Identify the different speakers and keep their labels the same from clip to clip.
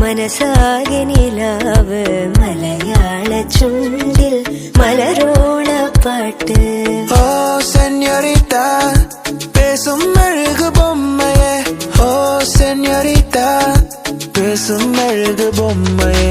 Speaker 1: മനസാകെ നിലാവ് മലയാള ചുണ്ടിൽ മലരോണ പാട്ട്.
Speaker 2: ഓ സെഞ്ഞോരിറ്റ പേസും മെഴുകു ബൊമ്മയെ, ഓ സെഞ്ഞോരിറ്റ പേസും മെഴുകു ബൊമ്മയെ.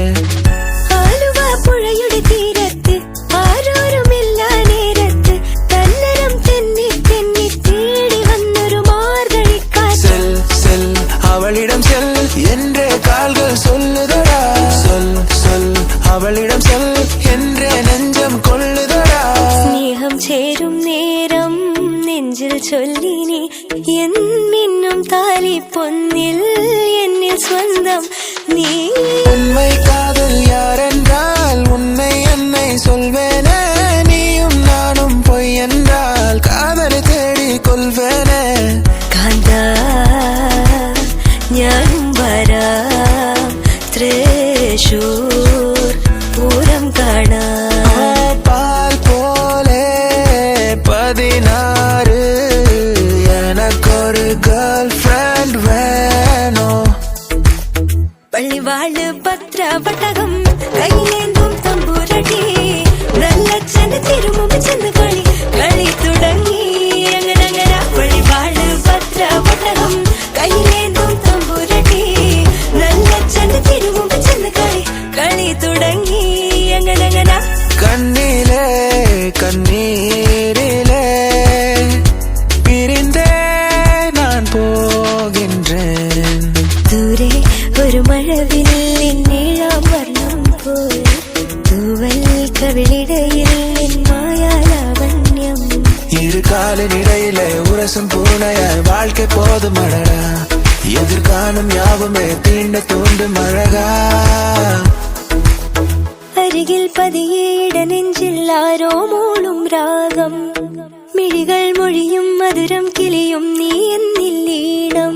Speaker 1: ആലുവ പുഴയുടെ തീരത്ത് ആരോരുമില്ല നേരത്ത് തന്നരം തെന്നി തെന്നി തേടി വന്നൊരു മാർഗഴിക്കാറ്റ്.
Speaker 2: സെൽ സെൽ അവളിടം സെൽ എന്റെ കാൽകൾ சொல்லுதடா, சொல் சொல் അവളിടം செல் എന്റെ നെഞ്ചം കൊള്ളുതടാ.
Speaker 1: സ്നേഹം ചേരും നേരം നെഞ്ചിൽ ചൊല്ലിനി എന്നും താലി പൊന്നിൽ എന്നിൽ സ്വന്തം നീ.
Speaker 2: உண்மை காதல் யாரென்றால் உன்னை என்னை சொல்வேனே, நீயும் நானும் பொய் என்றால் காதலை தேடி கொள்வேனே.
Speaker 1: കാന്താ ഞാനും വരാം തൃശൂർ പൂരം കാണാം.
Speaker 2: பால் போலே 16 எனக்கொரு கேர்ள் ஃப்ரெண்ட் வேணும்.
Speaker 1: പള്ളിവാള് പത്രപട്ടകം കയ്യിലേന്തും തമ്പുരടി നല്ലച്ഛന്റെ തിരുമുമ്പ് ചെന്ന് കളി കളി തുടങ്ങി. അങ്ങനെ പള്ളിവാള് പത്രപട്ടകം കയ്യിലേന്തും തമ്പുരടി നല്ലച്ഛന്റെ തിരുമുമ്പ് ചെന്ന് കളി കളി തുടങ്ങി. അങ്ങനെ
Speaker 2: കണ്ണിലെ കണ്ണീരിലെ പിരിന്തേ ഞാൻ പോകുന്നേൻ.
Speaker 1: ദൂരെ ഒരു മഴവില്ലിൻ നീളാം വർണ്ണം പോൽ തൂവൽ കവിളിടയിൽ മായാലാവണ്യം.
Speaker 2: இரு காலினிடையிலே உரசும் பூனையாய் வாழ்க்கை போதும் அழகா, எதிர்காணும் யாவுமே தீண்ட தூண்டும் அழகா.
Speaker 1: അരികിൽ പതിയെ ഇടനെഞ്ചിൽ ആരോ മൂളും രാഗം മിഴികൾ മൊഴിയും മധുരം കിളിയും നീ എന്നില്ലീണം.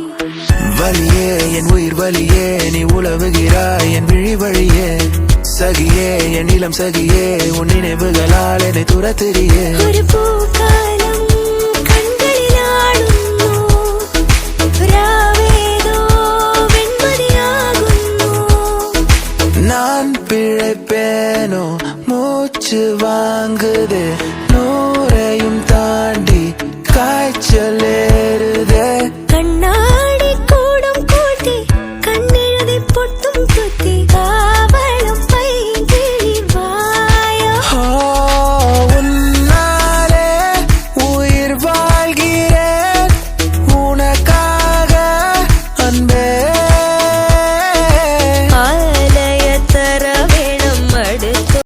Speaker 2: வலியே என் உயிர் வலியே நீ உலவுகிறாய் என் விழி வழியே, சகியே என் இளம் சகியே உன் நினைவுகளால் என்னை துரத்துறியே.
Speaker 1: ഒരു പൂക്ക